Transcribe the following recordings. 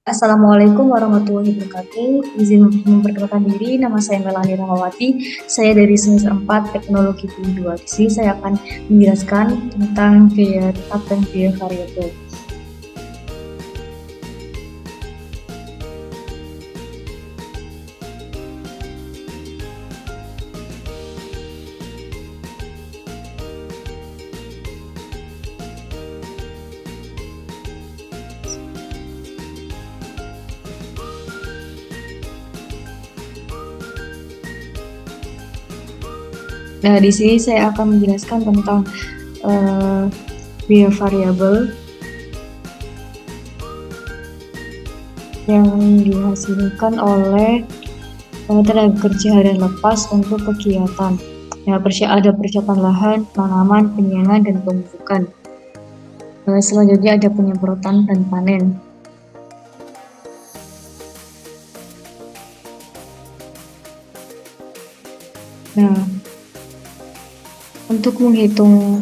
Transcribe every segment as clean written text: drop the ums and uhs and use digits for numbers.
Assalamualaikum warahmatullahi wabarakatuh. Izin memperkenalkan diri, nama saya Melani Rahmawati. Saya dari semester 4 Teknologi Tinggi 2. Di sini saya akan menjelaskan tentang biaya tetap dan biaya variabel. Nah, di sini saya akan menjelaskan tentang biaya variabel yang dihasilkan oleh tenaga kerja harian lepas untuk kegiatan. Nah, ada persiapan lahan, tanaman, penyiangan, dan pemupukan. Selanjutnya ada penyemprotan dan panen. Nah, untuk menghitung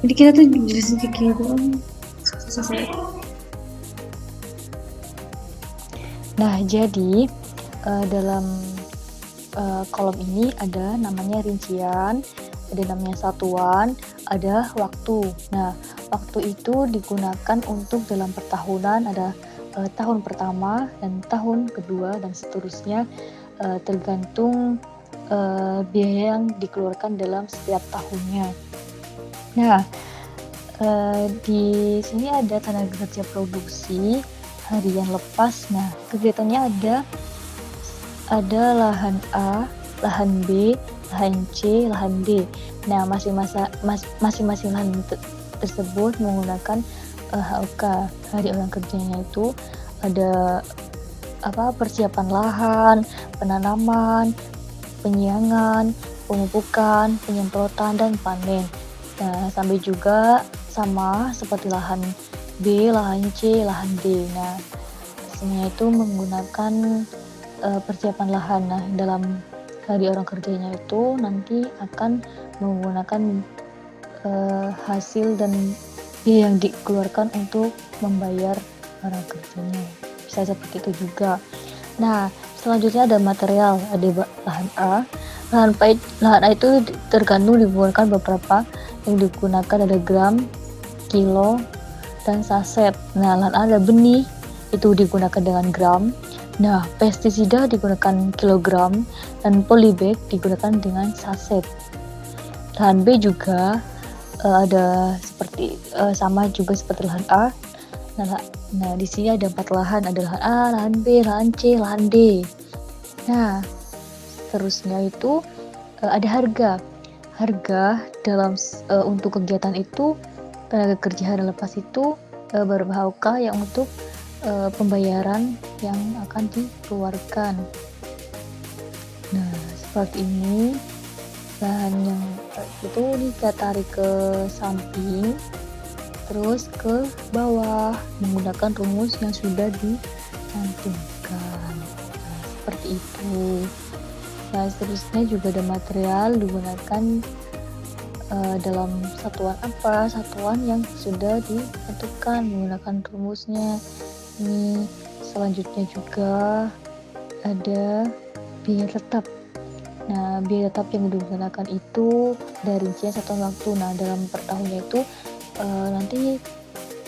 jadi kita tuh jelasin kayak gitu kan susah. Nah, jadi dalam kolom ini ada namanya rincian, ada namanya satuan, ada waktu. Nah, waktu itu digunakan untuk dalam pertahunan, ada tahun pertama dan tahun kedua dan seterusnya, tergantung biaya yang dikeluarkan dalam setiap tahunnya. Nah, di sini ada tenaga kerja produksi harian lepas. Nah, kegiatannya ada lahan A, lahan B, lahan C, lahan D. Nah, masing-masing lahan tersebut menggunakan HOK, hari orang kerjanya itu ada persiapan lahan, penanaman, penyiangan, pemupukan, penyemprotan, dan panen. Nah, sampai juga sama seperti lahan B, lahan C, lahan D. Nah, semuanya itu menggunakan persiapan lahan. Nah, dalam hari orang kerjanya itu nanti akan menggunakan hasil dan biaya yang dikeluarkan untuk membayar orang kerjanya. Bisa seperti itu juga. Nah, selanjutnya ada material, ada lahan A. Lahan A itu tergantung digunakan beberapa yang digunakan ada gram, kilo, dan saset. Nah, lahan A ada benih, itu digunakan dengan gram. Nah, pestisida digunakan kilogram dan polybag digunakan dengan saset. Lahan B juga ada seperti sama juga seperti lahan A. Nah, di sini ada 4 lahan, ada lahan A, lahan B, lahan C, lahan D. Nah, seterusnya itu ada harga. Harga dalam untuk kegiatan itu tenaga kerja harian lepas itu berHOK yang untuk pembayaran yang akan dikeluarkan. Nah, seperti ini lahan yang itu kita tarik ke samping terus ke bawah menggunakan rumus yang sudah dicantumkan. Nah, seperti itu. Nah, seterusnya juga ada material digunakan dalam satuan apa? Satuan yang sudah ditentukan menggunakan rumusnya. Ini selanjutnya juga ada biaya tetap. Nah, biaya tetap yang digunakan itu dari rincian satuan waktu. Nah, dalam per tahunnya itu nanti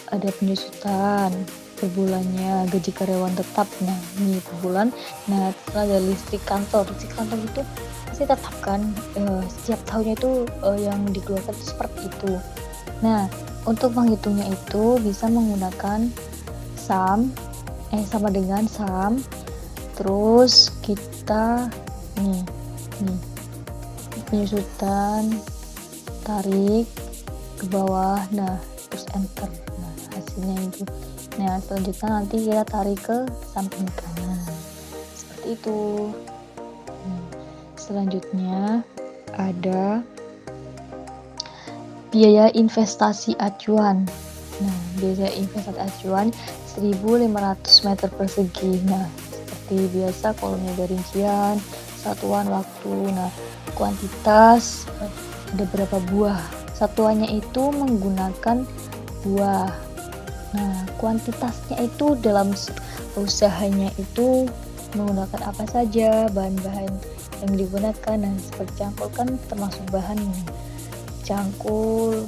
ada penyusutan per bulannya, gaji karyawan tetap. Nah, ini per bulan. Nah, setelah ada listrik kantor itu pasti tetap kan, setiap tahunnya itu yang dikeluarkan seperti itu. Nah, untuk menghitungnya itu bisa menggunakan SAM, sama dengan SAM. Terus kita nih penyusutan, tarik ke bawah, nah terus enter. Nah, hasilnya itu. Nah, selanjutnya nanti kita tarik ke samping kanan seperti itu. Selanjutnya ada biaya investasi acuan. Nah, biaya investasi acuan 1.500 meter persegi. Nah, seperti biasa kolomnya ada rincian satuan waktu. Nah, kuantitas ada berapa buah. Satuannya itu menggunakan buah. Nah, kuantitasnya itu dalam usahanya itu menggunakan apa saja bahan-bahan yang digunakan. Nah, seperti cangkul kan termasuk bahan nih. Cangkul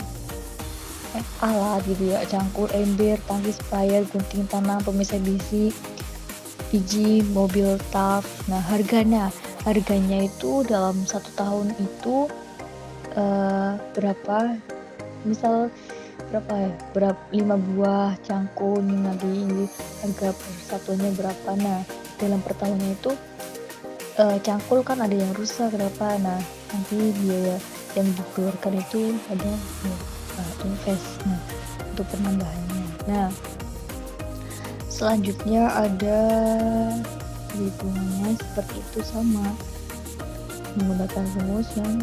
alat gitu ya, cangkul, ember, tangki, sprayer, gunting tanam, pemisah biji, mobil taf. Nah, harganya itu dalam 1 tahun itu berapa, misal berapa ya, 5 buah cangkul nih, nanti harga per satunya berapa. Nah, dalam per tahunnya itu cangkul kan ada yang rusak berapa, nah nanti biaya yang dikeluarkan itu ada invest untuk penambahannya. Nah, selanjutnya ada hitungannya seperti itu, sama menggunakan rumus yang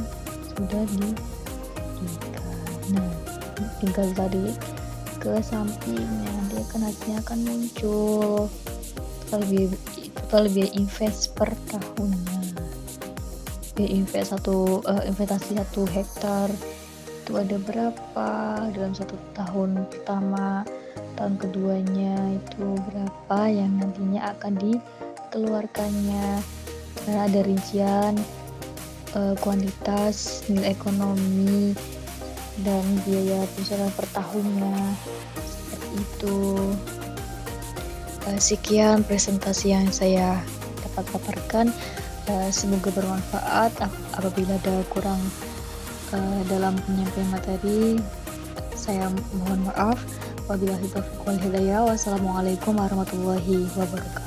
sudah diberikan. Nah, tinggal tarik ke sampingnya, nanti hasilnya akan muncul total biaya invest per tahunnya. Biaya investasi 1 hektar itu ada berapa dalam 1 tahun pertama, tahun keduanya itu berapa yang nantinya akan dikeluarkannya. Nah, ada rincian kuantitas, nilai ekonomi, dan biaya penjualan per tahunnya, seperti itu. Sekian presentasi yang saya dapat paparkan. Semoga bermanfaat. Apabila ada kurang dalam penyampaian materi, saya mohon maaf. Wabillahi taufiq wal hidayah. Wassalamualaikum warahmatullahi wabarakatuh.